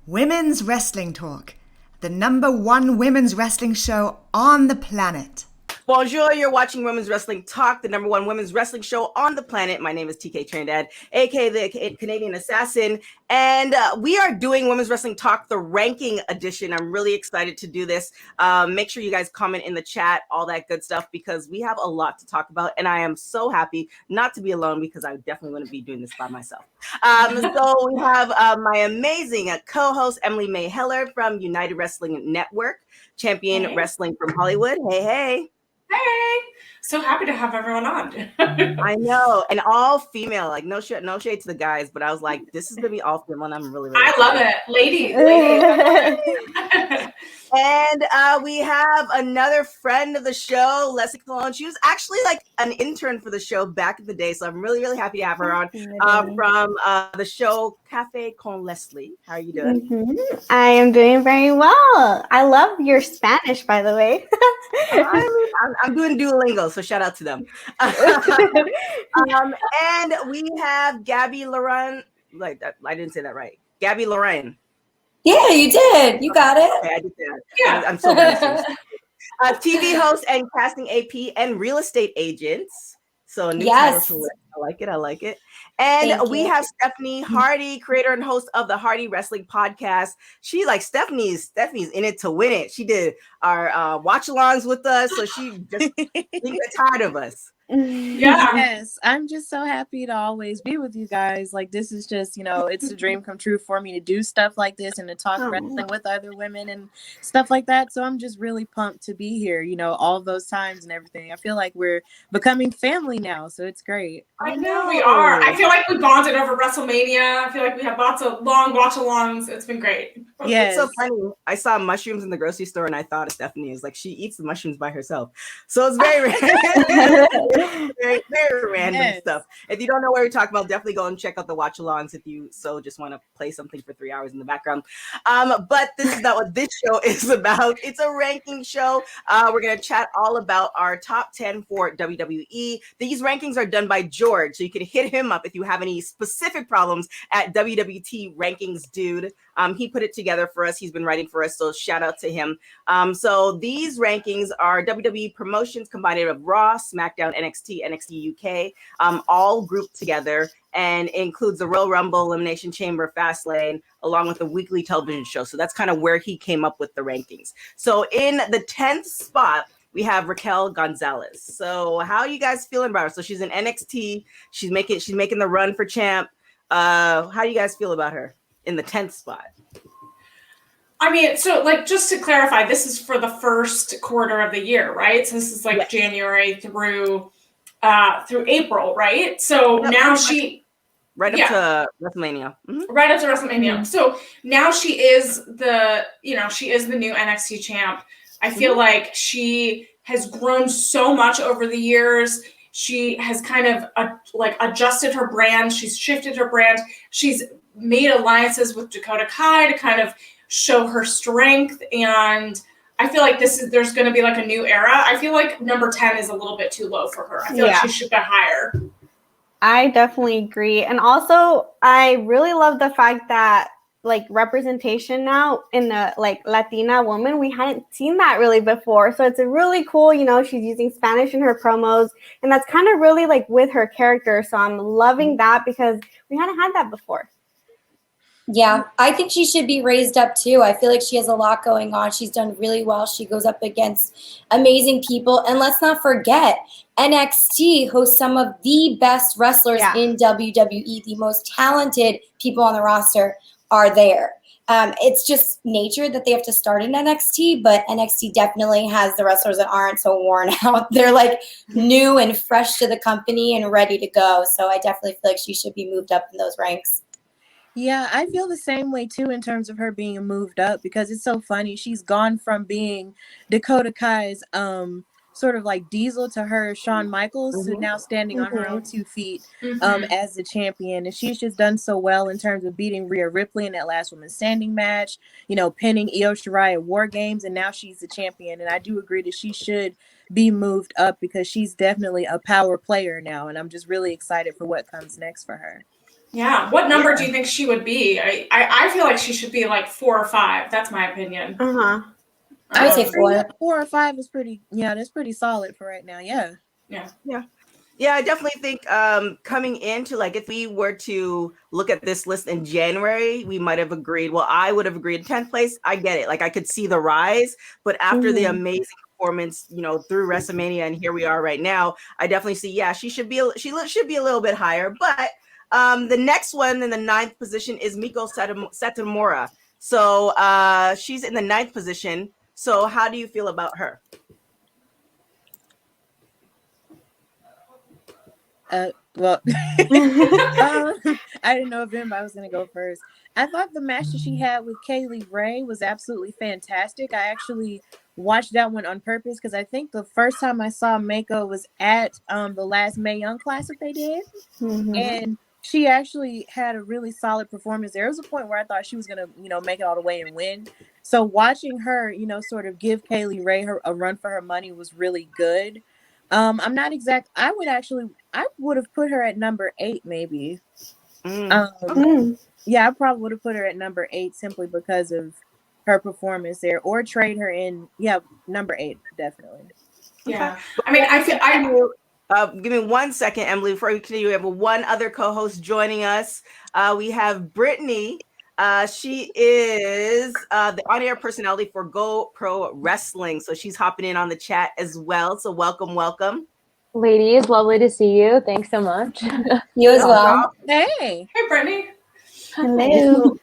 Women's Wrestling Talk, the #1 women's wrestling show on the planet. Bonjour, you're watching Women's Wrestling Talk, the #1 women's wrestling show on the planet. My name is TK Trinidad, aka the Canadian Assassin, and we are doing Women's Wrestling Talk, the ranking edition. I'm really excited to do this. Make sure you guys comment in the chat, all that good stuff, because we have a lot to talk about, and I am so happy not to be alone because I definitely want to be doing this by myself. So we have my amazing co-host, Emily May Heller from United Wrestling Network, Champion Wrestling from Hollywood. Hey. Hey, so happy to have everyone on. I know, and all female, like no shade to the guys, but I was like, this is gonna be all female, and I'm really I love it, ladies. And we have another friend of the show, Leslie Cologne. She was actually like an intern for the show back in the day, so I'm really happy to have her on from the show Cafe con Leslie. How are you doing? Mm-hmm. I am doing very well. I love your Spanish, by the way. I'm doing Duolingo, so shout out to them. And we have Gabby Loren. Like that, I didn't say that right. Gabby Loren. Yeah, you did. You got it. Okay, I did that. Yeah. I'm so confused. TV host and casting AP and real estate agents. So a new title. I like it. And we have Stephanie Hardy, creator and host of the Hardy Wrestling Podcast. She Stephanie's in it to win it. She did our watch-alongs with us, so she just gets tired of us. Yeah. Yes, I'm just so happy to always be with you guys. Like, this is just, it's a dream come true for me to do stuff like this and to talk wrestling with other women and stuff like that. So I'm just really pumped to be here, all those times and everything. I feel like we're becoming family now, so it's great. I know we are. I feel like we bonded over WrestleMania. I feel like we have lots of long watch-alongs. It's been great. Yeah, it's so funny. I saw mushrooms in the grocery store and I thought of Stephanie. Is like she eats the mushrooms by herself. So it's very very random stuff. If you don't know what we're talking about, definitely go and check out the watch-alongs if you just want to play something for 3 hours in the background. But this is not what this show is about. It's a ranking show. We're going to chat all about our top 10 for WWE. These rankings are done by George, so you can hit him up if you have any specific problems at WWT Rankings Dude. He put it together for us. He's been writing for us, so shout out to him. So these rankings are WWE promotions combined of Raw, SmackDown, NXT, NXT UK, all grouped together, and includes the Royal Rumble, Elimination Chamber, Fastlane, along with a weekly television show. So that's kind of where he came up with the rankings. So in the 10th spot, we have Raquel Gonzalez. So how are you guys feeling about her? So she's in NXT. She's making the run for champ. How do you guys feel about her in the 10th spot? I mean, so just to clarify, this is for the first quarter of the year, right? So this is January through April, right? So now she right up to WrestleMania. Mm-hmm. Right up to WrestleMania. Mm-hmm. So now she is the new NXT champ. I feel like she has grown so much over the years. She has kind of adjusted her brand. She's shifted her brand. She's made alliances with Dakota Kai to kind of show her strength. And I feel like there's going to be a new era. I feel like number 10 is a little bit too low for her. I feel like she should be higher. I definitely agree. And also, I really love the fact that representation now in the Latina woman, we hadn't seen that really before. So it's a really cool, she's using Spanish in her promos, and that's kind of really with her character. So I'm loving that because we hadn't had that before. Yeah, I think she should be raised up too. I feel like she has a lot going on. She's done really well. She goes up against amazing people. And let's not forget, NXT hosts some of the best wrestlers in WWE. The most talented people on the roster are there. It's just nature that they have to start in NXT, but NXT definitely has the wrestlers that aren't so worn out. They're new and fresh to the company and ready to go. So I definitely feel like she should be moved up in those ranks. Yeah, I feel the same way too in terms of her being moved up, because it's so funny. She's gone from being Dakota Kai's sort of Diesel to her Shawn Michaels to now standing on her own 2 feet as the champion. And she's just done so well in terms of beating Rhea Ripley in that last women's standing match, pinning Io Shirai at War Games, and now she's the champion. And I do agree that she should be moved up because she's definitely a power player now, and I'm just really excited for what comes next for her. Yeah. What number do you think she would be? I feel like she should be like 4 or 5. That's my opinion. I would say 4. 4 or 5 is pretty. Yeah, that's pretty solid for right now. Yeah. Yeah, I definitely think coming into, like, if we were to look at this list in January, we might have agreed. Well, I would have agreed 10th place. I get it. Like, I could see the rise, but after the amazing performance, through WrestleMania, and here we are right now, I definitely see, she should be a little bit higher. But the next one in the 9th position is Mikko Satomora. So she's in the 9th position. So how do you feel about her? Well, I didn't know if anybody was going to go first. I thought the match that she had with Kaylie Ray was absolutely fantastic. I actually watched that one on purpose because I think the first time I saw Mako was at the last Mae Young Classic they did. And she actually had a really solid performance. There was a point where I thought she was going to, make it all the way and win. So watching her, sort of give Kaylie Ray a run for her money was really good. I'm not exact. I would have put her at number 8, maybe. Yeah, I probably would have put her at number 8 simply because of her performance there, or trade her in. Yeah, number 8, definitely. Yeah, I mean, give me 1 second, Emily, before we continue. We have one other co-host joining us. We have Brittany. She is the on-air personality for Go Pro Wrestling. So she's hopping in on the chat as well. So welcome. Ladies, lovely to see you. Thanks so much. You as well. Hey, Brittany. Hello.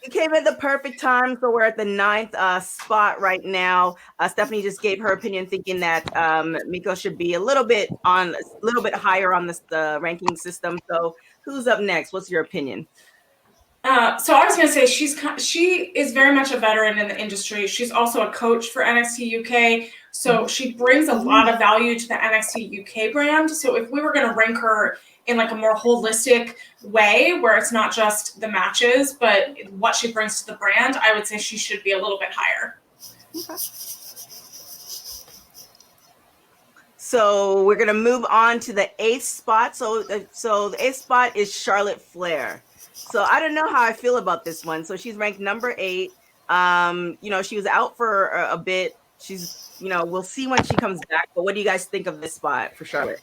You came at the perfect time. So we're at the 9th spot right now. Stephanie just gave her opinion, thinking that Mikko should be a little bit higher on the ranking system. So who's up next? What's your opinion? So I was going to say she is very much a veteran in the industry. She's also a coach for NXT UK. So she brings a lot of value to the NXT UK brand. So if we were going to rank her in like a more holistic way, where it's not just the matches, but what she brings to the brand, I would say she should be a little bit higher. Okay. So we're going to move on to the 8th spot. So the 8th spot is Charlotte Flair. So I don't know how I feel about this one. So she's ranked number 8. She was out for a bit. She's, we'll see when she comes back. But what do you guys think of this spot for Charlotte?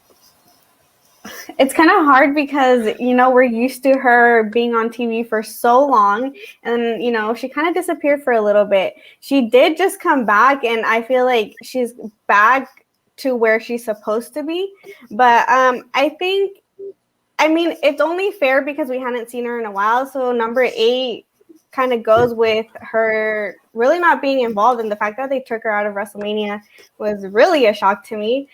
It's kind of hard because, we're used to her being on TV for so long. And, she kind of disappeared for a little bit. She did just come back, and I feel like she's back to where she's supposed to be. But I mean, it's only fair because we hadn't seen her in a while. So number 8 kind of goes with her really not being involved, and the fact that they took her out of WrestleMania was really a shock to me.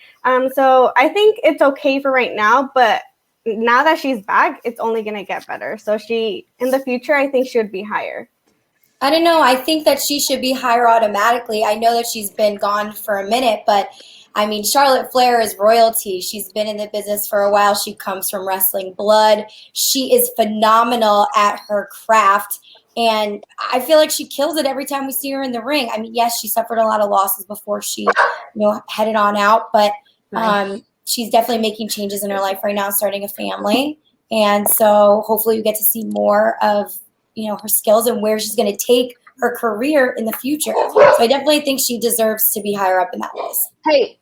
So I think it's okay for right now, but now that she's back, it's only going to get better. So in the future, I think she would be higher. I don't know. I think that she should be higher automatically. I know that she's been gone for a minute, but I mean, Charlotte Flair is royalty. She's been in the business for a while. She comes from wrestling blood. She is phenomenal at her craft. And I feel like she kills it every time we see her in the ring. I mean, yes, she suffered a lot of losses before she, headed on out. But she's definitely making changes in her life right now, starting a family. And so hopefully we get to see more of, her skills and where she's going to take her career in the future. So I definitely think she deserves to be higher up in that list. Hey.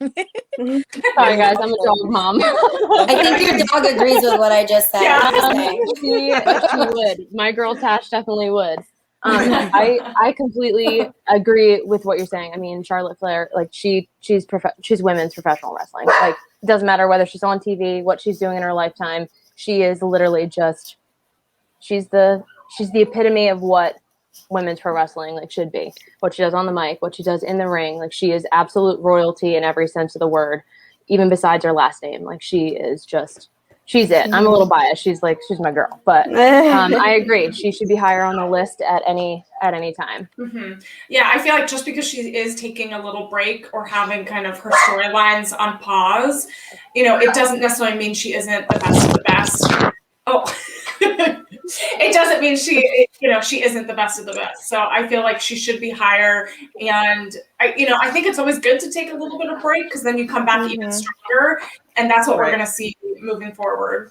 Sorry, guys. I'm a dog mom. I think your dog agrees with what I just said. Yeah. She would. My girl Tash definitely would. I completely agree with what you're saying. I mean, Charlotte Flair, like she's women's professional wrestling. Like, it doesn't matter whether she's on TV, what she's doing in her lifetime. She is literally just she's the epitome of what women's pro wrestling should be. What she does on the mic, what she does in the ring, she is absolute royalty in every sense of the word, even besides her last name. She's it. I'm a little biased. She's my girl, but I agree. She should be higher on the list at any time. Mm-hmm. Yeah, I feel like just because she is taking a little break or having kind of her storylines on pause, it doesn't necessarily mean she isn't the best of the best. Oh. It doesn't mean she isn't the best of the best. So I feel like she should be higher. And I think it's always good to take a little bit of break because then you come back even stronger. And that's what we're going to see moving forward.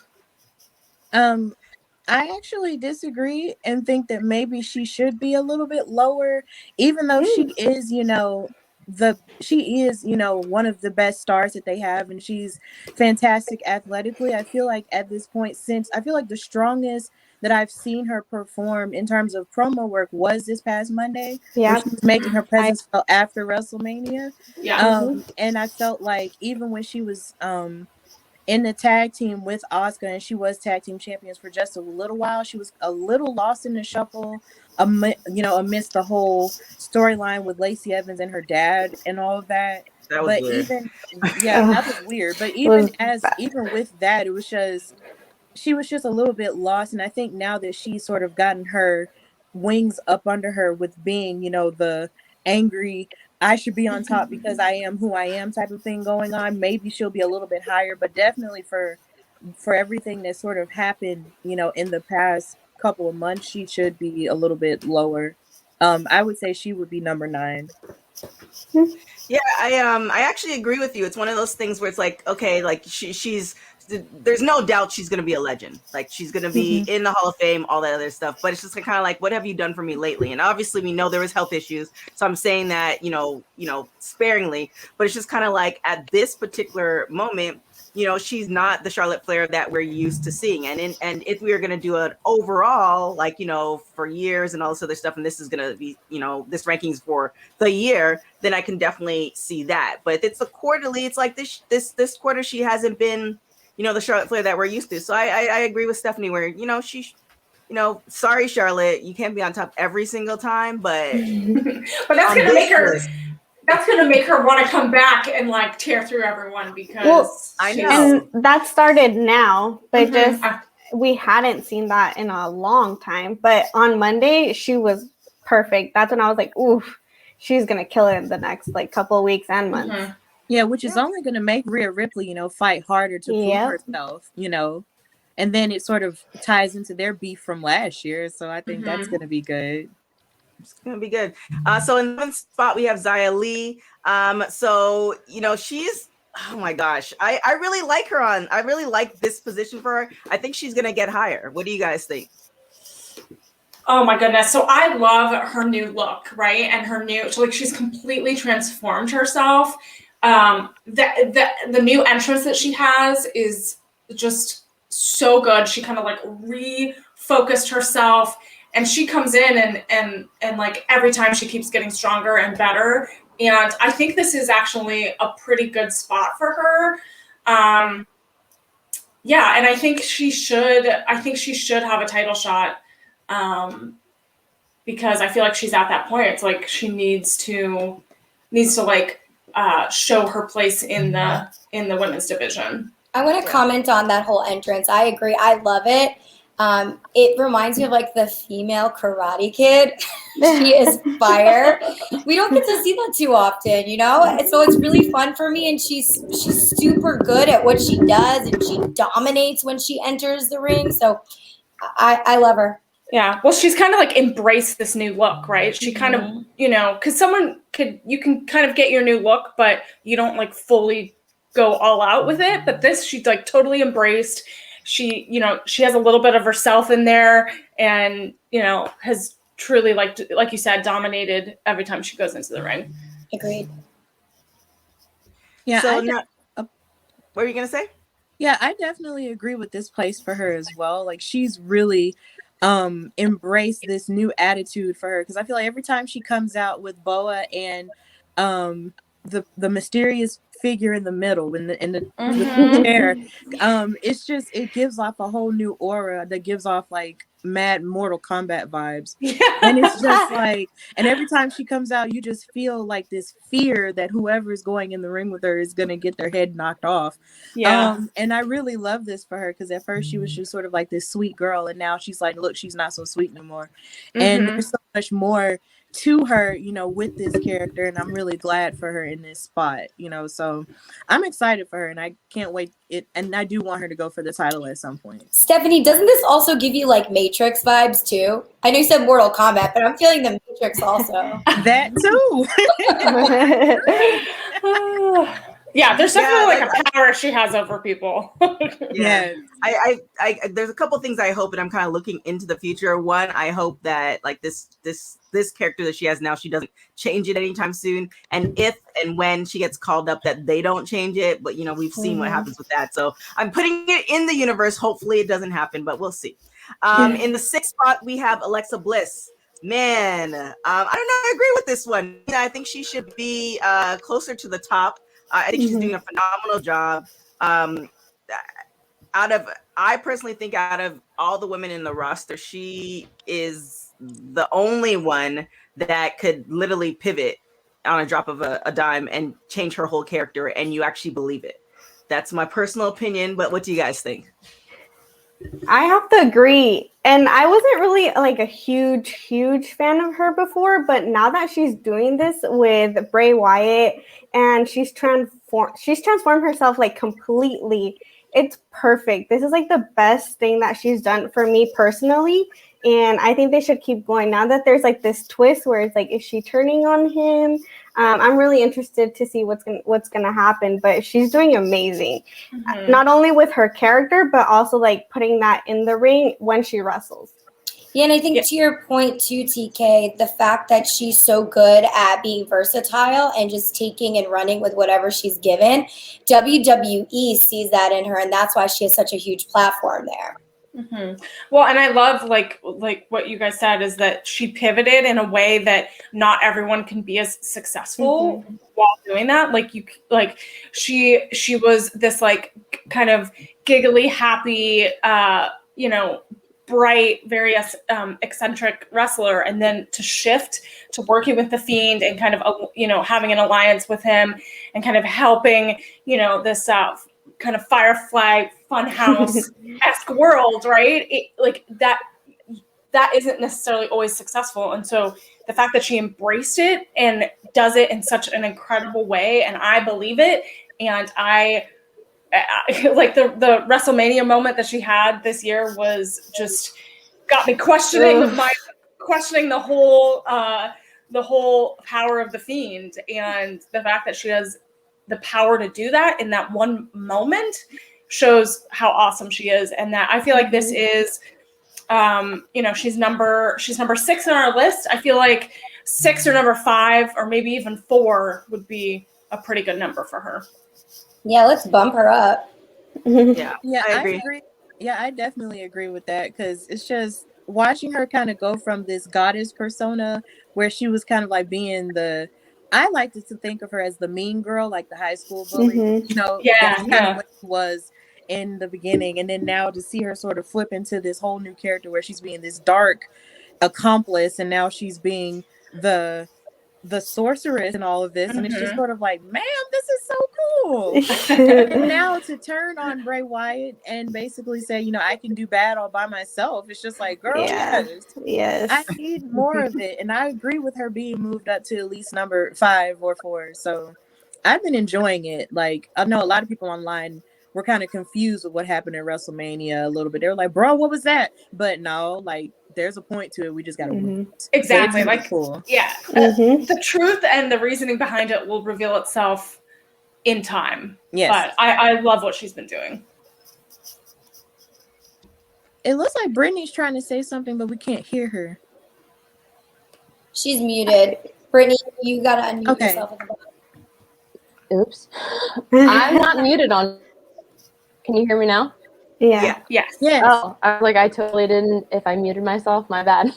I actually disagree and think that maybe she should be a little bit lower, even though she is, one of the best stars that they have, and she's fantastic athletically. I feel like at this point, I feel like the strongest that I've seen her perform in terms of promo work was this past Monday, where she was making her presence felt after WrestleMania. Yeah. And I felt like even when she was in the tag team with Asuka, and she was tag team champions for just a little while, she was a little lost in the shuffle, amidst the whole storyline with Lacey Evans and her dad and all of that. That was but weird. that was weird. But even with that, it was just, she was just a little bit lost. And I think now that she's sort of gotten her wings up under her with being, the angry, I should be on top because I am who I am type of thing going on, maybe she'll be a little bit higher. But definitely for everything that sort of happened, in the past couple of months, she should be a little bit lower. I would say she would be number 9. Yeah, I actually agree with you. It's one of those things where it's like, okay, like she's there's no doubt she's gonna be a legend. Like she's gonna be in the Hall of Fame, all that other stuff. But it's just kind of like, what have you done for me lately? And obviously we know there was health issues, so I'm saying that sparingly. But it's just kind of like at this particular moment, she's not the Charlotte Flair that we're used to seeing. And if we were going to do an overall, for years and all this other stuff, and this is going to be, this rankings for the year, then I can definitely see that. But if it's a quarterly, it's like this quarter, she hasn't been, the Charlotte Flair that we're used to. So I agree with Stephanie where, sorry, Charlotte, you can't be on top every single time, but that's going to make her. That's going to make her want to come back and tear through everyone because I know. And that started now, but just we hadn't seen that in a long time. But on Monday, she was perfect. That's when I was like, oof, she's going to kill it in the next couple of weeks and months. Yeah, which is only going to make Rhea Ripley, fight harder to prove herself, and then it sort of ties into their beef from last year. So I think that's going to be good. It's gonna be good. So in the 7th spot we have Zaya Lee. So she's, oh my gosh, I really like her I really like this position for her. I think she's gonna get higher. What do you guys think? Oh my goodness. So I love her new look, right? And her new, she's completely transformed herself. The new entrance that she has is just so good. She kind of refocused herself. And she comes in and every time she keeps getting stronger and better. And I think this is actually a pretty good spot for her. And I think she should have a title shot. Because I feel like she's at that point. It's like she needs to show her place in the women's division. I want to comment on that whole entrance. I agree. I love it. It reminds me of the female Karate Kid. She is fire. We don't get to see that too often, so it's really fun for me. And she's super good at what she does, and she dominates when she enters the ring. So I love her. Yeah. Well, she's kind of embraced this new look, right? She kind of, because you can kind of get your new look, but you don't fully go all out with it. But this, she's totally embraced. She, she has a little bit of herself in there and, has truly, like you said, dominated every time she goes into the ring. Agreed. Yeah. So what were you going to say? Yeah, I definitely agree with this place for her as well. She's really embraced this new attitude for her. Because I feel like every time she comes out with Boa and the mysterious figure in the middle in the chair, it gives off a whole new aura that gives off mad Mortal Kombat vibes. And it's just and every time she comes out, you just feel this fear that whoever is going in the ring with her is gonna get their head knocked off. And I really love this for her because at first she was just sort of this sweet girl, and now she's look, she's not so sweet anymore. And there's so much more to her, with this character, and I'm really glad for her in this spot, so I'm excited for her, and I can't wait and I do want her to go for the title at some point. Stephanie, doesn't this also give you Matrix vibes too? I know you said Mortal Kombat, but I'm feeling the Matrix also. That too. Yeah, there's definitely Yeah, like a power she has over people. Yeah. I there's a couple things I hope, and I'm kind of looking into the future. One, I hope that like this character that she has now, she doesn't change it anytime soon. And if and when she gets called up, that they don't change it. But we've seen what happens with that. So I'm putting it in the universe. Hopefully it doesn't happen, but we'll see. In the 6th spot, we have Alexa Bliss. Man, I don't know. I agree with this one. I think she should be closer to the top. I think she's doing a phenomenal job. I personally think out of all the women in the roster, she is the only one that could literally pivot on a drop of a dime and change her whole character, and you actually believe it. That's my personal opinion, but what do you guys think? I have to agree. And I wasn't really like a huge fan of her before, but now that she's doing this with Bray Wyatt and she's transformed herself like completely. It's perfect. This is like the best thing that she's done for me personally. And I think they should keep going. Now that there's like this twist where it's like, is she turning on him? I'm really interested to see what's gonna happen. But she's doing amazing, not only with her character, but also like putting that in the ring when she wrestles. Yeah, and I think to your point too, TK, the fact that she's so good at being versatile and just taking and running with whatever she's given, WWE sees that in her, and that's why she has such a huge platform there. Well, and I love like what you guys said is that she pivoted in a way that not everyone can be as successful while doing that. She was this like kind of giggly, happy, bright, very eccentric wrestler, and then to shift to working with the Fiend and kind of having an alliance with him and kind of helping this kind of Firefly Funhouse-esque world, right? That isn't necessarily always successful, and so the fact that she embraced it and does it in such an incredible way, and I believe it, and I like the WrestleMania moment that she had this year was just got me questioning the whole power of the Fiend, and the fact that she has the power to do that in that one moment shows how awesome she is. And that I feel like this is she's number 6 on our list. I feel like 6 or number 5 or maybe even 4 would be a pretty good number for her. Yeah, let's bump her up. Yeah, I agree. Yeah, I definitely agree with that, because it's just watching her kind of go from this goddess persona where she was kind of like being I like to think of her as the mean girl, like the high school bully. That's kind of what she was in the beginning, and then now to see her sort of flip into this whole new character where she's being this dark accomplice, and now she's being the sorceress and all of this, and it's just sort of like, ma'am, this is so cool. And now to turn on Bray Wyatt and basically say, I can do bad all by myself, it's just like, girl, yes, I need more of it. And I agree with her being moved up to at least number 5 or 4. So I've been enjoying it. Like, I know a lot of people online were kind of confused with what happened at WrestleMania a little bit. They were like, bro, what was that? But no, like, there's a point to it. We just got to exactly like cool. The truth and the reasoning behind it will reveal itself in time. Yes, but I love what she's been doing. It looks like Brittany's trying to say something, but we can't hear her. She's muted. Brittany, you gotta unmute yourself. Oops, I'm not muted on. Can you hear me now? Yes. Oh, I was like, I totally didn't. If I muted myself, my bad.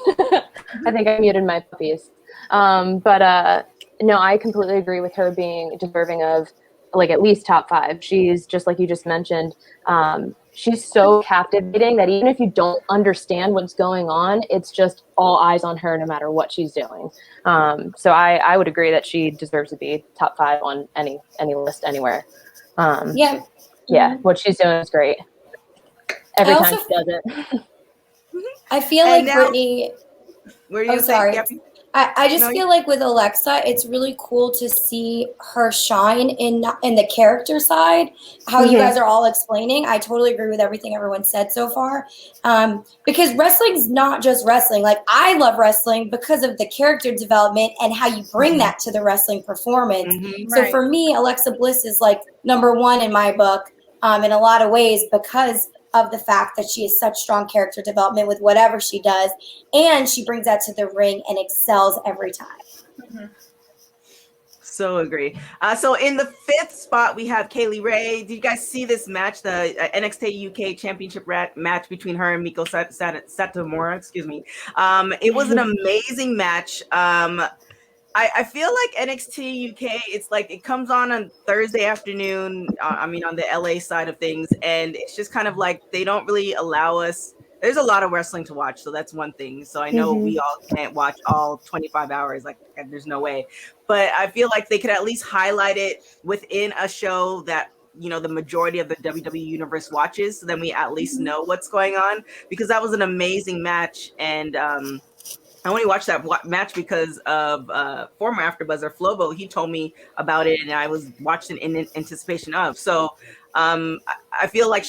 I think I muted my puppies. But no, I completely agree with her being deserving of like at least top 5. She's just like you just mentioned. She's so captivating that even if you don't understand what's going on, it's just all eyes on her no matter what she's doing. So I would agree that she deserves to be top 5 on any list anywhere. Yeah, what she's doing is great. Every time she does it. I feel like Brittany. Were you sorry. I just feel like with Alexa, it's really cool to see her shine in the character side. How you guys are all explaining, I totally agree with everything everyone said so far. Because wrestling's not just wrestling. Like, I love wrestling because of the character development and how you bring that to the wrestling performance. So for me, Alexa Bliss is like number one in my book in a lot of ways because of the fact that she has such strong character development with whatever she does, and she brings that to the ring and excels every time. So agree. So in the 5th spot, we have Kaylie Ray. Did you guys see this match, the NXT UK Championship match between her and Mikko Satomora? Excuse me. It was an amazing match. I feel like NXT UK, it's like it comes on Thursday afternoon, on the LA side of things, and it's just kind of like they don't really allow us. There's a lot of wrestling to watch, so that's one thing. So I know we all can't watch all 25 hours, like there's no way. But I feel like they could at least highlight it within a show that, you know, the majority of the WWE universe watches, so then we at least know what's going on, because that was an amazing match. And I only watched that match because of former AfterBuzzer Flobo. He told me about it, and I was watching in anticipation of. So I feel like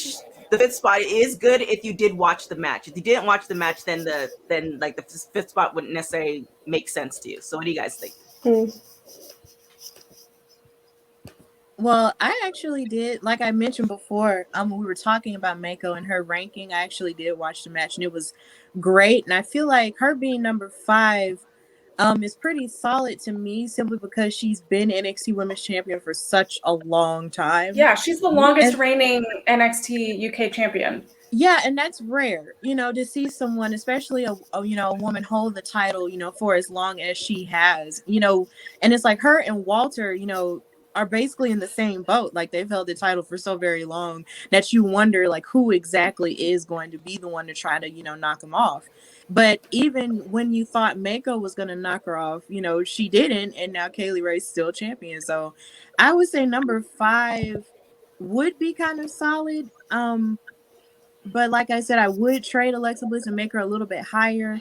the 5th spot is good if you did watch the match. If you didn't watch the match, then the 5th spot wouldn't necessarily make sense to you. So what do you guys think? Well, I actually did, like I mentioned before, when we were talking about Mako and her ranking, I actually did watch the match, and it was great. And I feel like her being number 5 is pretty solid to me, simply because she's been NXT Women's Champion for such a long time. Yeah, she's the longest reigning NXT UK champion. Yeah, and that's rare, you know, to see someone, especially a woman, hold the title, you know, for as long as she has, you know. And it's like her and Walter, you know, are basically in the same boat. Like, they've held the title for so very long that you wonder, like, who exactly is going to be the one to try to, you know, knock them off. But even when you thought Mako was going to knock her off, you know, she didn't, and now Kaylie Ray's still champion. So I would say number 5 would be kind of solid. But like I said, I would trade Alexa Bliss and make her a little bit higher.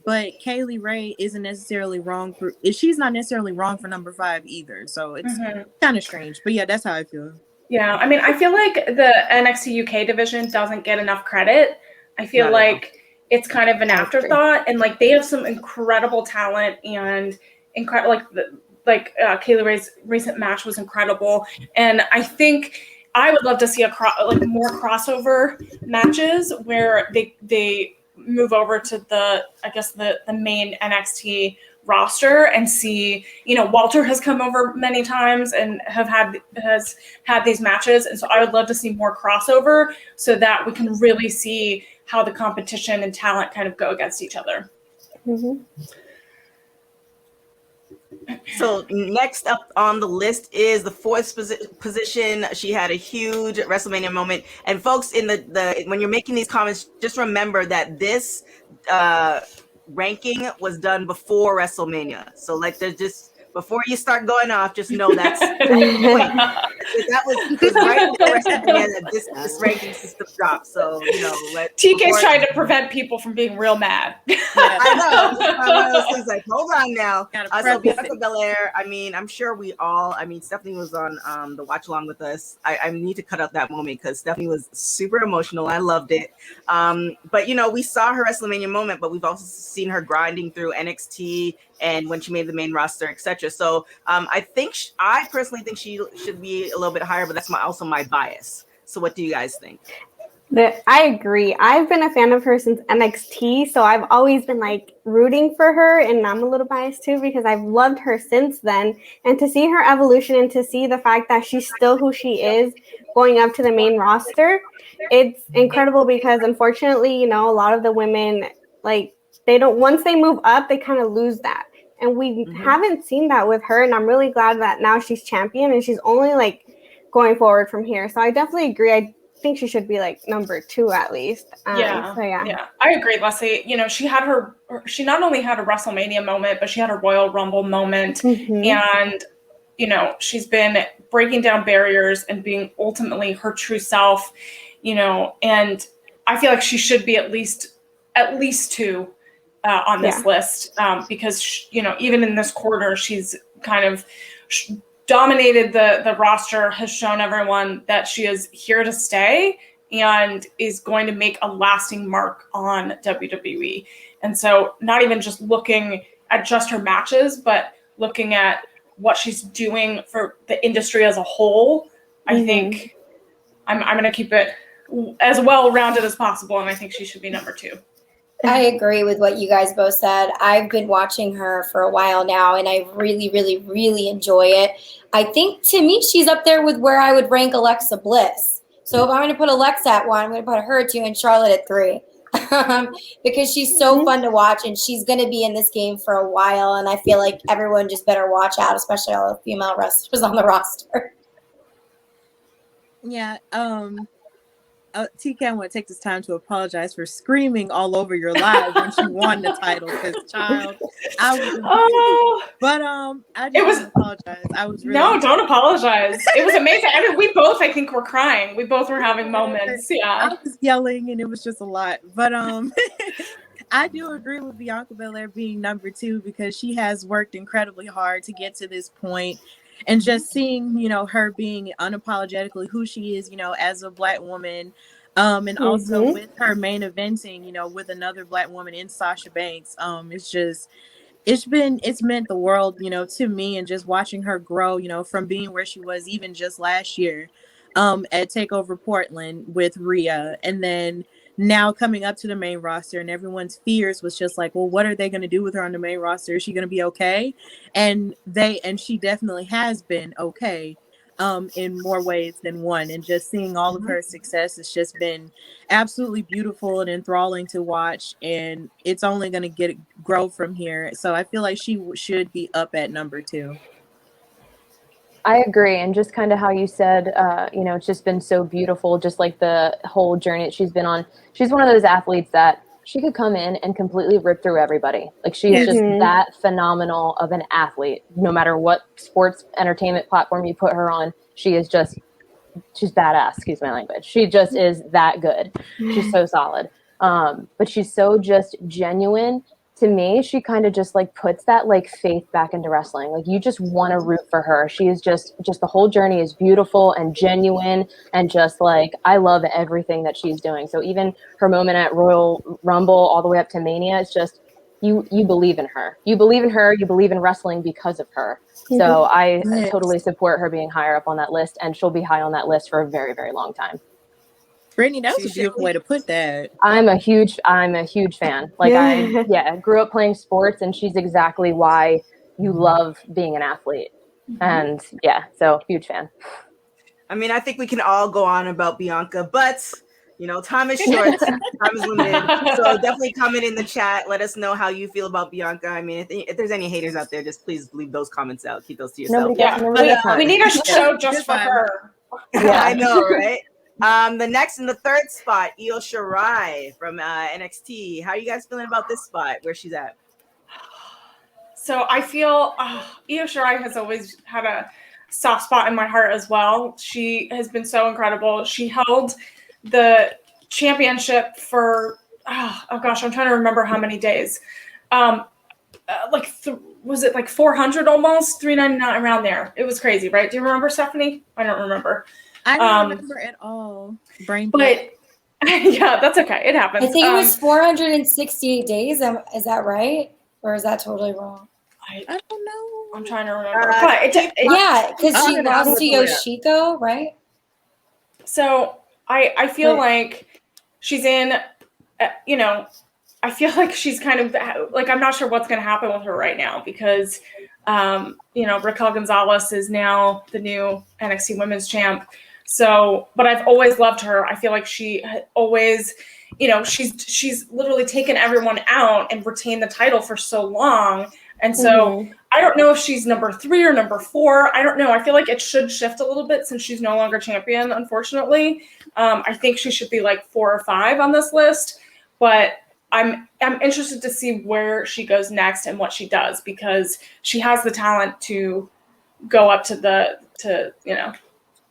But Kaylie Ray isn't necessarily wrong she's not necessarily wrong for number 5 either. So it's kind of strange. But yeah, that's how I feel. Yeah, I mean, I feel like the NXT UK division doesn't get enough credit. I feel like it's kind of an afterthought, and like they have some incredible talent and incredible, like Kaylie Ray's recent match was incredible, and I think I would love to see more crossover matches where they move over to the main NXT roster and see, you know, Walter has come over many times and has had these matches, and so I would love to see more crossover so that we can really see how the competition and talent kind of go against each other. So next up on the list is the 4th position. She had a huge WrestleMania moment. And folks, in the when you're making these comments, just remember that this ranking was done before WrestleMania. So like, there's just, before you start going off, just know that's that was right before WrestleMania that this ranking system dropped. So, you know, TK's trying to prevent people from being real mad. I know. It's one of those things like, hold on now. So Bianca Belair, I mean, I'm sure Stephanie was on the watch along with us. I need to cut out that moment because Stephanie was super emotional. I loved it. But, you know, we saw her WrestleMania moment, but we've also seen her grinding through NXT and when she made the main roster, etc. So I personally think she should be a little bit higher, but that's also my bias. So what do you guys think? I agree. I've been a fan of her since NXT, so I've always been like rooting for her, and I'm a little biased too because I've loved her since then. And to see her evolution and to see the fact that she's still who she is going up to the main roster, it's incredible because unfortunately, you know, a lot of the women, like, once they move up, they kind of lose that. And we haven't seen that with her, and I'm really glad that now she's champion and she's only like going forward from here. So I definitely agree. I think she should be like number 2 at least. Yeah, I agree, Leslie. You know, she not only had a WrestleMania moment, but she had a Royal Rumble moment, and you know, she's been breaking down barriers and being ultimately her true self. You know, and I feel like she should be at least 2 on this list because, even in this quarter, she's kind of dominated the roster, has shown everyone that she is here to stay and is going to make a lasting mark on WWE. And so not even just looking at just her matches, but looking at what she's doing for the industry as a whole, I think I'm going to keep it as well-rounded as possible, and I think she should be number 2. I agree with what you guys both said. I've been watching her for a while now, and I really, really, really enjoy it. I think, to me, she's up there with where I would rank Alexa Bliss. So if I'm going to put Alexa at 1, I'm going to put her at 2 and Charlotte at 3. Because she's so fun to watch, and she's going to be in this game for a while, and I feel like everyone just better watch out, especially all the female wrestlers on the roster. Yeah, TK, I want to take this time to apologize for screaming all over your live when she won the title. Because, child, I just apologize. I was really don't apologize. It was amazing. I mean, we both, I think, were crying. We both were having moments. Yeah, I was yelling, and it was just a lot. But I do agree with Bianca Belair being number 2 because she has worked incredibly hard to get to this point. And just seeing, her being unapologetically who she is, as a Black woman, and also with her main eventing, with another Black woman in Sasha Banks, it's meant the world, to me, and just watching her grow, from being where she was even just last year, at TakeOver Portland with Rhea, and then now coming up to the main roster, and everyone's fears was just like, well, what are they going to do with her on the main roster? Is she going to be okay? And she definitely has been okay, in more ways than one. And just seeing all of her success has just been absolutely beautiful and enthralling to watch. And it's only going to grow from here. So I feel like she should be up at number 2. I agree. And just kind of how you said, it's just been so beautiful, just like the whole journey that she's been on. She's one of those athletes that she could come in and completely rip through everybody. Like, she's just that phenomenal of an athlete. No matter what sports entertainment platform you put her on, she's badass, excuse my language. She just is that good. She's so solid. But she's so just genuine. To me, she kind of just like puts that like faith back into wrestling. Like, you just want to root for her. She is just the whole journey is beautiful and genuine, and just like, I love everything that she's doing. So even her moment at Royal Rumble all the way up to Mania, it's just you believe in her. You believe in her. You believe in wrestling because of her. So I totally support her being higher up on that list, and she'll be high on that list for a very, very long time. Brittany, that was a beautiful way to put that. I'm a huge fan. Like, I grew up playing sports, and she's exactly why you love being an athlete. And so huge fan. I mean, I think we can all go on about Bianca, but time is short, time is limited. So definitely comment in the chat. Let us know how you feel about Bianca. I mean, if there's any haters out there, just please leave those comments out. Keep those to yourself. We need a show just for her. Yeah, I know, right? The next in the 3rd spot, Io Shirai from NXT. How are you guys feeling about this spot, where she's at? So I feel Io Shirai has always had a soft spot in my heart as well. She has been so incredible. She held the championship for, I'm trying to remember how many days. Was it like 400 almost? 399 around there. It was crazy, right? Do you remember, Stephanie? I don't remember. I don't remember at all. But yeah, that's okay. It happens. I think it was 468 days. Is that right? Or is that totally wrong? I don't know. I'm trying to remember. But because she lost to Yoshiko, right? So I feel like she's in, I feel like she's kind of like, I'm not sure what's going to happen with her right now because, Raquel Gonzalez is now the new NXT Women's Champ. So, but I've always loved her. I feel like she always, she's literally taken everyone out and retained the title for so long. And so I don't know if she's number 3 or number 4. I don't know. I feel like it should shift a little bit since she's no longer champion, unfortunately. I think she should be like 4 or 5 on this list, but I'm interested to see where she goes next and what she does, because she has the talent to go up to the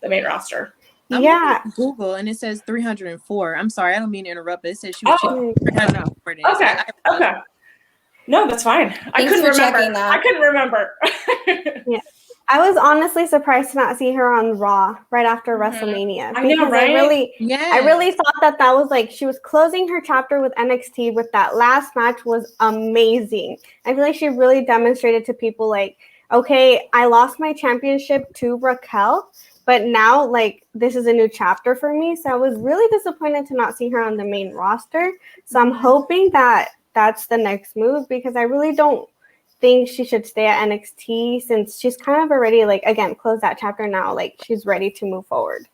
main roster. I'm looking at Google and it says 304. I'm sorry, I don't mean to interrupt, but it says she was 304 days. Okay. No, that's fine. I Thanks couldn't for remember. checking that. I couldn't remember. Yeah. I was honestly surprised to not see her on Raw right after WrestleMania. I know, because right? I really thought that was like she was closing her chapter with NXT with that last match was amazing. I feel like she really demonstrated to people like, okay, I lost my championship to Raquel, but now like this is a new chapter for me. So I was really disappointed to not see her on the main roster. So I'm hoping that that's the next move because I really don't think she should stay at NXT since she's kind of already like again closed that chapter now, like she's ready to move forward.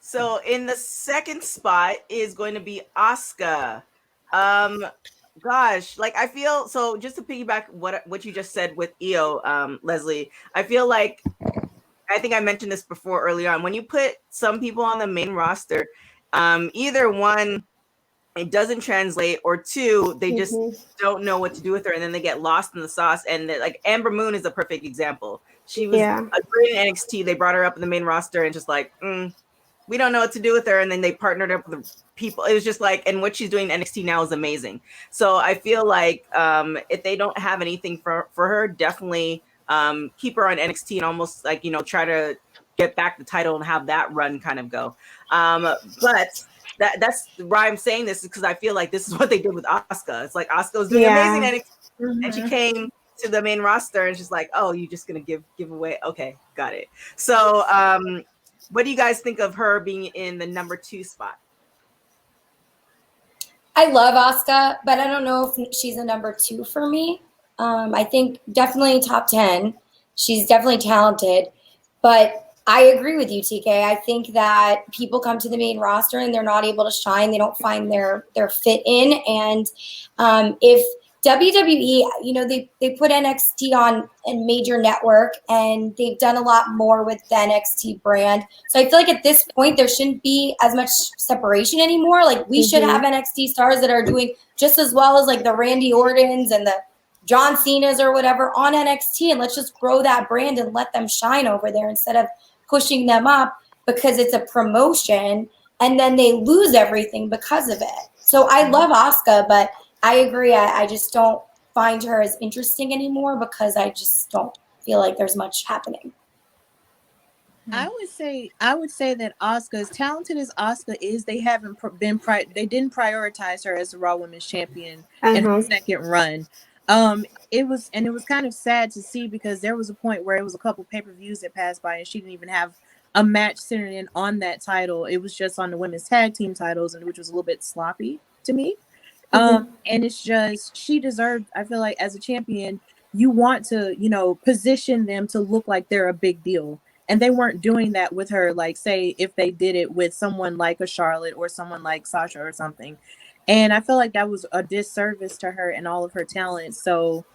So in the second spot is going to be Asuka. Gosh, like I feel so. Just to piggyback what you just said with Io, Leslie, I feel like I think I mentioned this before earlier on. When you put some people on the main roster, either one, it doesn't translate, or two, they just don't know what to do with her, and then they get lost in the sauce. And like Amber Moon is a perfect example. She was great in NXT. They brought her up in the main roster, and just like, we don't know what to do with her. And then they partnered up with the people. It was just like, and what she's doing in NXT now is amazing. So I feel like if they don't have anything for her, definitely keep her on NXT and almost like, try to get back the title and have that run kind of go. But that's why I'm saying this is because I feel like this is what they did with Asuka. It's like Asuka was doing amazing at NXT, and she came to the main roster and she's like, oh, you're just gonna give away. Okay, got it. So what do you guys think of her being in the number 2 spot? I love Asuka, but I don't know if she's a number 2 for me. I think definitely top 10. She's definitely talented, but I agree with you, TK. I think that people come to the main roster and they're not able to shine. They don't find their fit in. And if WWE, they put NXT on a major network and they've done a lot more with the NXT brand. So I feel like at this point, there shouldn't be as much separation anymore. Like we should have NXT stars that are doing just as well as like the Randy Ortons and the John Cena's or whatever on NXT. And let's just grow that brand and let them shine over there instead of pushing them up because it's a promotion and then they lose everything because of it. So I love Asuka, but I agree. I just don't find her as interesting anymore because I just don't feel like there's much happening. I would say that Asuka, as talented as Asuka is, they didn't prioritize her as the Raw Women's Champion in her second run. It was kind of sad to see because there was a point where it was a couple pay-per-views that passed by and she didn't even have a match centered in on that title. It was just on the women's tag team titles, and which was a little bit sloppy to me. And it's just, she deserved, I feel like as a champion, you want to, position them to look like they're a big deal. And they weren't doing that with her. Like say if they did it with someone like a Charlotte or someone like Sasha or something. And I feel like that was a disservice to her and all of her talent. So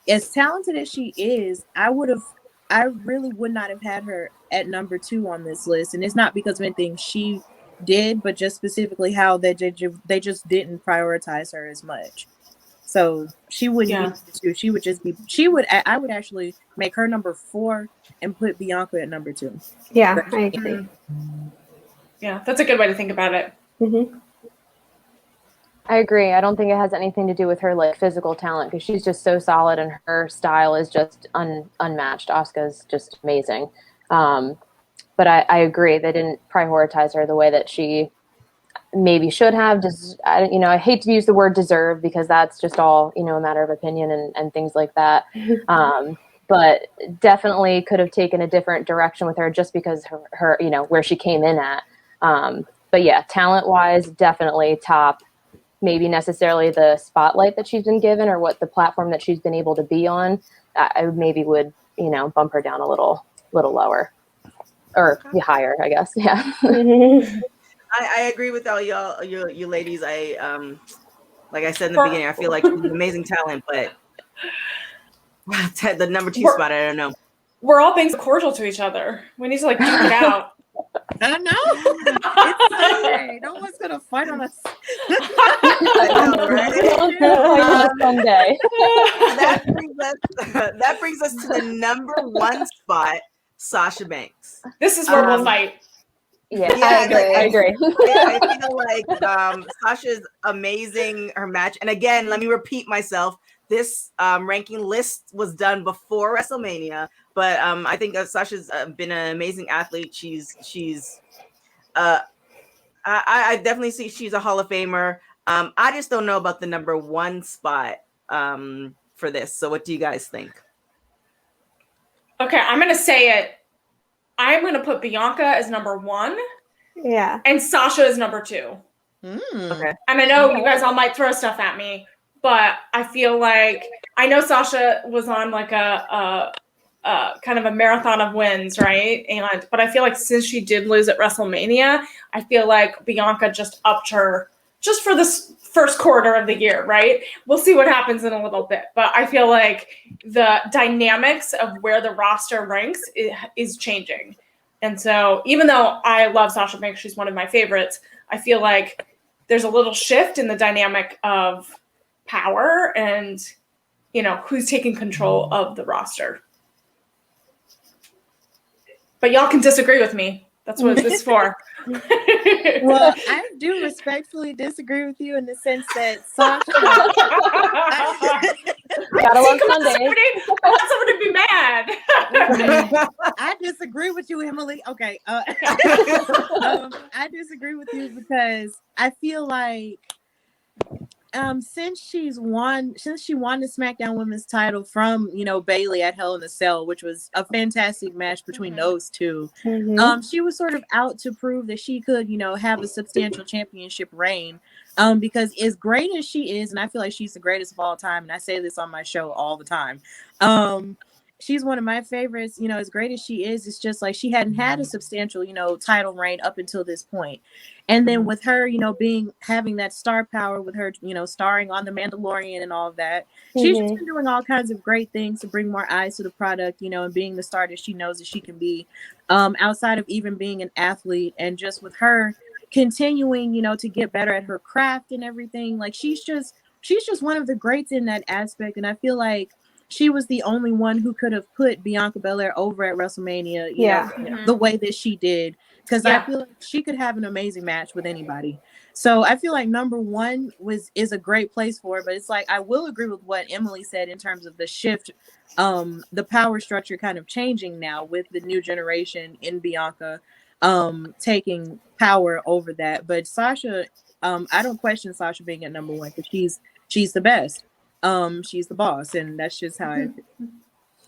as talented as she is, I really would not have had her at number 2 on this list. And it's not because of anything she did, but just specifically how they just didn't prioritize her as much. So she wouldn't be 2. She would just be, I would actually make her number 4 and put Bianca at number 2. Yeah, I agree. Yeah, that's a good way to think about it. I agree. I don't think it has anything to do with her like physical talent because she's just so solid and her style is just unmatched. Asuka's just amazing. But I agree. They didn't prioritize her the way that she maybe should have. I hate to use the word deserve because that's just all, a matter of opinion and things like that. But definitely could have taken a different direction with her just because her where she came in at. But yeah, talent wise, definitely top. Maybe necessarily the spotlight that she's been given or what the platform that she's been able to be on, I maybe would, bump her down a little lower or be higher, I guess. Yeah. I agree with all y'all, you ladies. I like I said in the beginning, I feel like she's an amazing talent, but the number 2 spot, I don't know. We're all being cordial to each other. We need to like duke it out. I know. It's Sunday. No one's gonna fight on us. I know, right? Sunday. That brings us to the number 1 spot, Sasha Banks. This is where we'll fight. Yeah, I agree. I feel like Sasha's amazing, her match. And again, let me repeat myself. This ranking list was done before WrestleMania, but I think Sasha's been an amazing athlete. I definitely see she's a Hall of Famer. I just don't know about the number one spot for this. So what do you guys think? Okay, I'm going to say it. I'm going to put Bianca as number 1. Yeah. And Sasha is number 2. Okay. And I know you guys all might throw stuff at me, but I feel like I know Sasha was on like a kind of a marathon of wins, right? But I feel like since she did lose at WrestleMania, I feel like Bianca just upped her just for this first quarter of the year, right? We'll see what happens in a little bit, but I feel like the dynamics of where the roster ranks is changing. And so even though I love Sasha Banks, she's one of my favorites, I feel like there's a little shift in the dynamic of power and, you know, who's taking control of the roster. But y'all can disagree with me. That's what this is for. Well, I do respectfully disagree with you in the sense that Sasha. Gotta love Sunday. I want somebody to be mad. I disagree with you, Emily. Okay. I disagree with you because I feel like since she won the SmackDown Women's title from, you know, Bayley at Hell in a Cell, which was a fantastic match between those two, she was sort of out to prove that she could, you know, have a substantial championship reign. Because as great as she is, and I feel like she's the greatest of all time, and I say this on my show all the time, she's one of my favorites. You know, as great as she is, it's just like she hadn't had a substantial, you know, title reign up until this point. And then with her, you know, having that star power with her, you know, starring on The Mandalorian and all of that, she's just been doing all kinds of great things to bring more eyes to the product, you know, and being the star that she knows that she can be, outside of even being an athlete. And just with her continuing, you know, to get better at her craft and everything, like she's just one of the greats in that aspect. And I feel like she was the only one who could have put Bianca Belair over at WrestleMania, you know, the way that she did. Because I feel like she could have an amazing match with anybody. So I feel like number 1 is a great place for her. But it's like, I will agree with what Emily said in terms of the shift, the power structure kind of changing now with the new generation in Bianca taking power over that. But Sasha, I don't question Sasha being at number 1 because she's the best. She's the boss, and that's just how I feel.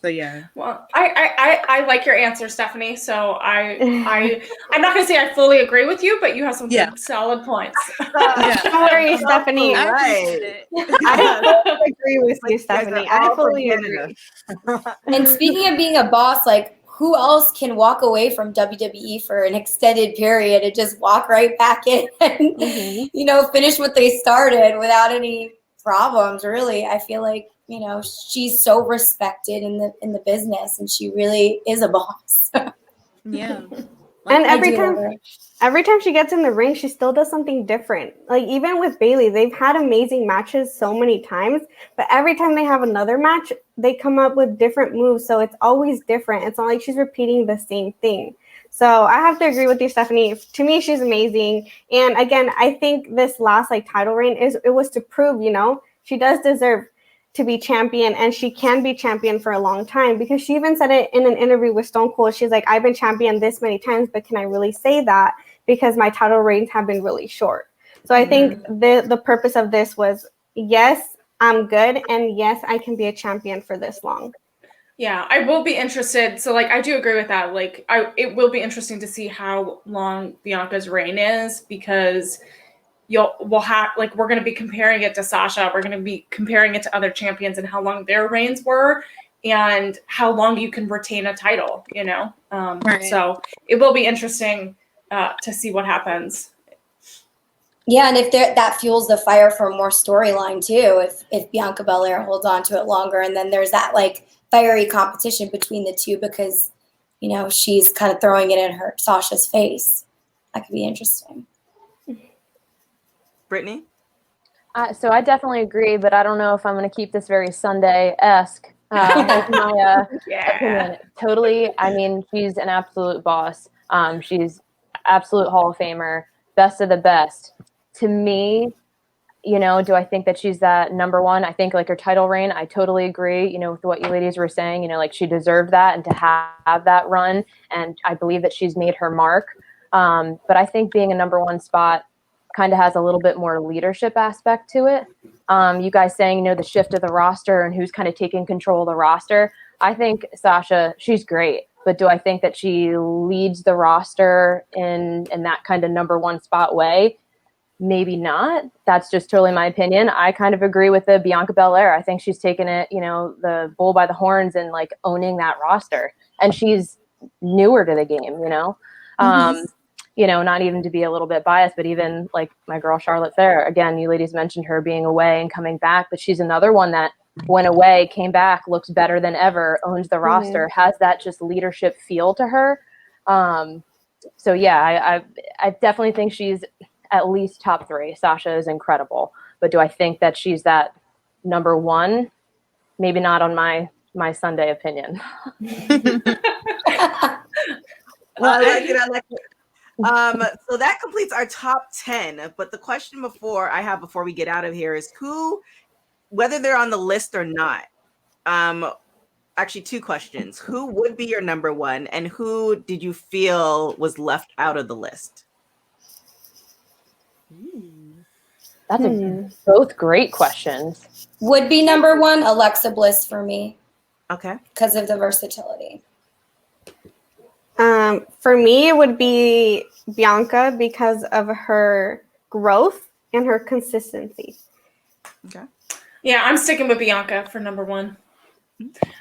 So yeah. Well, I like your answer, Stephanie. So I'm not gonna say I fully agree with you, but you have some good, solid points. Don't worry, Stephanie. Right. I fully agree with you, Stephanie. I fully agree. And speaking of being a boss, like who else can walk away from WWE for an extended period and just walk right back in and you know, finish what they started without any problems? Really, I feel like, you know, she's so respected in the business, and she really is a boss. Yeah. And every time she gets in the ring, she still does something different. Like even with Bayley, they've had amazing matches so many times, but every time they have another match, they come up with different moves. So it's always different. It's not like she's repeating the same thing. So I have to agree with you, Stephanie. To me, she's amazing. And again, I think this last title reign it was to prove, you know, she does deserve to be champion, and she can be champion for a long time, because she even said it in an interview with Stone Cold. She's like, I've been champion this many times, but can I really say that? Because my title reigns have been really short. So I think the purpose of this was, yes, I'm good, and yes, I can be a champion for this long. Yeah, I will be interested. So I do agree with that. It will be interesting to see how long Bianca's reign is, because we're going to be comparing it to Sasha. We're going to be comparing it to other champions and how long their reigns were and how long you can retain a title, you know? Right. So it will be interesting to see what happens. Yeah, and if that fuels the fire for more storyline too, if Bianca Belair holds on to it longer, and then there's that fiery competition between the two, because, you know, she's kind of throwing it in Sasha's face. That could be interesting. Brittany? So I definitely agree, but I don't know if I'm going to keep this very Sunday-esque with my opinion. Totally. I mean, she's an absolute boss. absolute Hall of Famer, best of the best. To me, you know, do I think that she's that number one? I think like her title reign, I totally agree, you know, with what you ladies were saying, you know, like she deserved that and to have that run. And I believe that she's made her mark. But I think being a number one spot kind of has a little bit more leadership aspect to it. You guys saying, you know, the shift of the roster and who's kind of taking control of the roster. I think Sasha, she's great. But do I think that she leads the roster in that kind of number one spot way? Maybe not. That's just totally my opinion. I kind of agree with the Bianca Belair. I think she's taken it, you know, the bull by the horns and like owning that roster. And she's newer to the game, you know. You know, not even to be a little bit biased, but even like my girl Charlotte Flair. Again, you ladies mentioned her being away and coming back, but she's another one that went away, came back, looks better than ever, owns the roster, has that just leadership feel to her. So yeah, I definitely think she's at least top three. Sasha is incredible, but do I think that she's that number one? Maybe not on my Sunday opinion. Well, I like it. So that completes our top 10. But the question before we get out of here is whether they're on the list or not. Actually, two questions. Who would be your number one, and who did you feel was left out of the list? That's both great questions. Would be number one, Alexa Bliss for me. Okay. Because of the versatility. For me, it would be Bianca because of her growth and her consistency. Okay. Yeah, I'm sticking with Bianca for number one.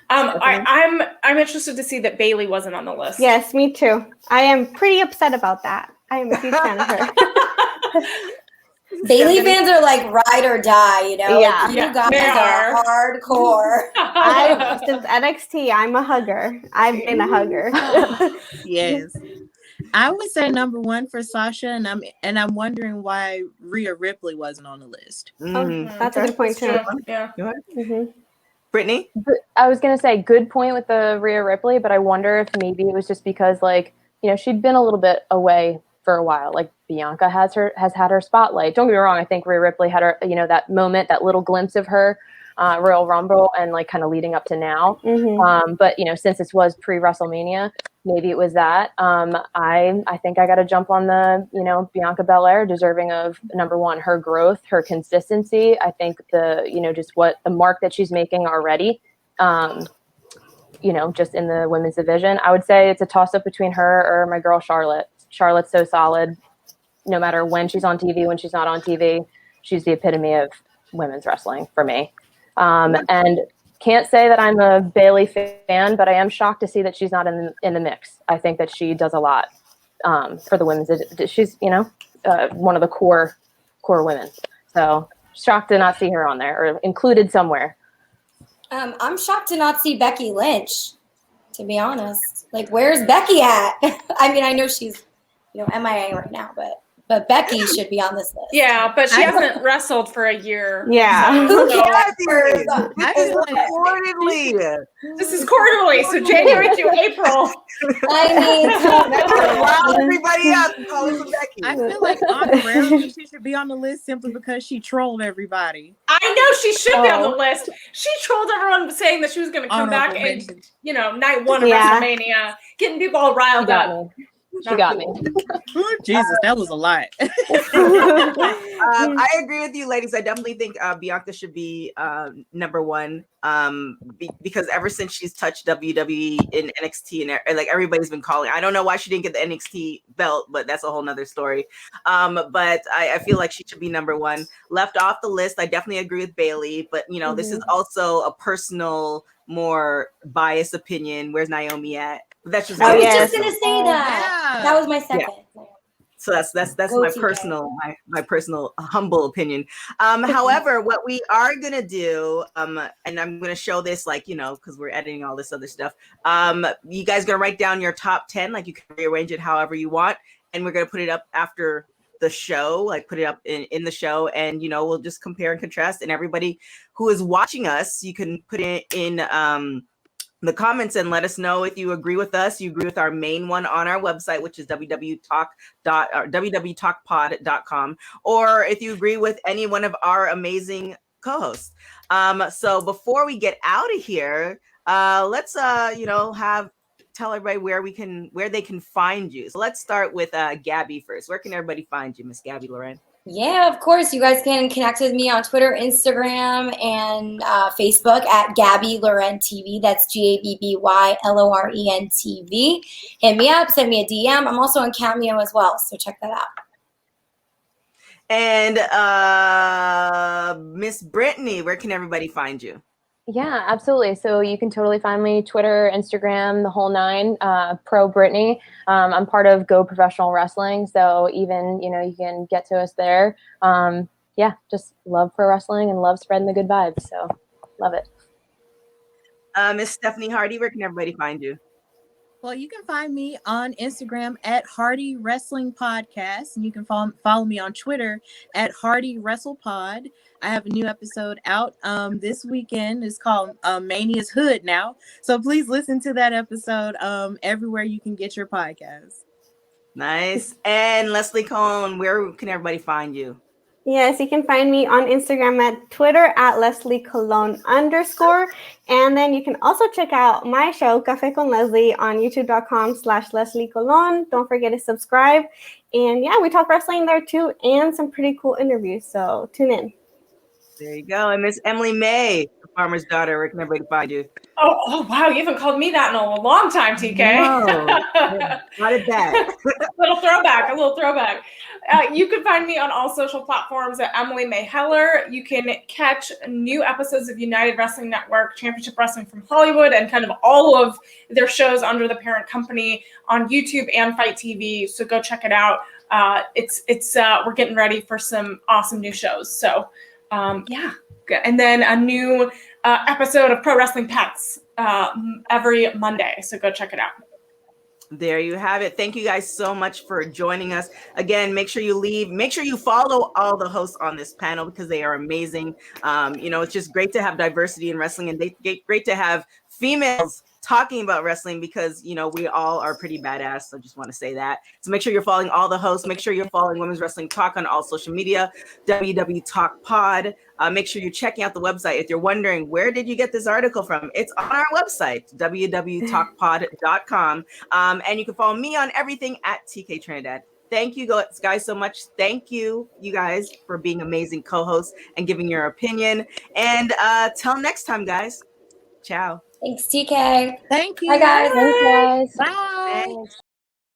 I'm interested to see that Bayley wasn't on the list. Yes, me too. I am pretty upset about that. I am a huge fan of her. Bayley fans are like ride or die, you know? Yeah. Like, you guys are hardcore. Since NXT, I'm a hugger. I've been a hugger. Yes. I would say number one for Sasha, and I'm wondering why Rhea Ripley wasn't on the list. That's a good point too. Yeah. Brittany? I was going to say good point with the Rhea Ripley, but I wonder if maybe it was just because, like, you know, she'd been a little bit away for a while. Like Bianca has had her spotlight. Don't get me wrong. I think Rhea Ripley had her, you know, that moment, that little glimpse of her Royal Rumble and like kind of leading up to now. But, you know, since this was pre-WrestleMania, maybe it was that. I think I got to jump on the, you know, Bianca Belair, deserving of number one, her growth, her consistency. I think you know, just what the mark that she's making already, you know, just in the women's division. I would say it's a toss up between her or my girl Charlotte. Charlotte's so solid, no matter when she's on TV, when she's not on TV. She's the epitome of women's wrestling for me. And can't say that I'm a Bayley fan, but I am shocked to see that she's not in the mix. I think that she does a lot for the women's. She's, you know, one of the core women. So shocked to not see her on there or included somewhere. I'm shocked to not see Becky Lynch, to be honest. Like, where's Becky at? I mean, I know she's, you know, MIA right now, but Becky should be on this list. Yeah, but she hasn't wrestled for a year. Yeah. Who cares? This is quarterly, so January to April. I mean, wow, everybody up and call it Becky. I feel like honorarily she should be on the list simply because she trolled everybody. I know she should be on the list. She trolled everyone saying that she was going to come back and, you know, night one of WrestleMania, getting people all riled up. She got me. Ooh, Jesus, that was a lot. I agree with you, ladies. I definitely think Bianca should be number one because ever since she's touched WWE in NXT and like everybody's been calling. I don't know why she didn't get the NXT belt, but that's a whole nother story. But I feel like she should be number one. Left off the list, I definitely agree with Bayley, but you know, this is also a personal, more biased opinion. Where's Naomi at? That's just I was just gonna say that. Yeah. That was my second. Yeah. So that's my personal humble opinion. However, what we are gonna do, and I'm gonna show this, like, you know, because we're editing all this other stuff. You guys gonna write down your top 10, like you can rearrange it however you want, and we're gonna put it up after the show, like put it up in the show, and you know, we'll just compare and contrast. And everybody who is watching us, you can put it in the comments and let us know if you agree with us. You agree with our main one on our website, which is www.talkpod.com, or if you agree with any one of our amazing co-hosts. So before we get out of here, let's tell everybody where they can find you. So let's start with Gabby first. Where can everybody find you, Miss Gabby Loren? Yeah, of course. You guys can connect with me on Twitter, Instagram, and Facebook at Gabby Loren TV. That's GABBYLOREN TV. Hit me up, send me a DM. I'm also on Cameo as well, so check that out. And Miss Brittany, where can everybody find you? Yeah, absolutely. So you can totally find me Twitter, Instagram, the whole nine, pro Brittany. I'm part of Go Professional Wrestling. So even, you can get to us there. Just love pro wrestling and love spreading the good vibes. So love it. Miss Stephanie Hardy, where can everybody find you? Well, you can find me on Instagram at Hardy Wrestling Podcast, and you can follow me on Twitter at Hardy Wrestle Pod. I have a new episode out this weekend. It's called Mania's Hood now. So please listen to that episode everywhere you can get your podcast. Nice. And Leslie Cohn, where can everybody find you? Yes, you can find me on Instagram at Twitter at @LeslieCologne_. And then you can also check out my show, Café con Leslie, on youtube.com/LeslieCologne. Don't forget to subscribe. And yeah, we talk wrestling there too, and some pretty cool interviews. So tune in. There you go. And Miss Emily May, the farmer's daughter, where can everybody find you? Oh wow, you haven't called me that in a long time, TK. No, not it back. a little throwback. You can find me on all social platforms at Emily May Heller. You can catch new episodes of United Wrestling Network, Championship Wrestling from Hollywood, and kind of all of their shows under the parent company on YouTube and Fight TV. So go check it out. We're getting ready for some awesome new shows. So and then a new episode of Pro Wrestling Pets every Monday. So go check it out. There you have it. Thank you guys so much for joining us. Again, make sure you follow all the hosts on this panel because they are amazing. It's just great to have diversity in wrestling, and great to have females talking about wrestling because, we all are pretty badass. So just want to say that. So make sure you're following all the hosts. Make sure you're following Women's Wrestling Talk on all social media, WW Talk Pod. Make sure you're checking out the website. If you're wondering, where did you get this article from? It's on our website, www.talkpod.com. And you can follow me on everything at TK Trinidad. Thank you guys so much. Thank you guys for being amazing co-hosts and giving your opinion. And till next time, guys. Ciao. Thanks, TK. Thank you. Bye, guys. Thanks, guys. Bye. Thanks.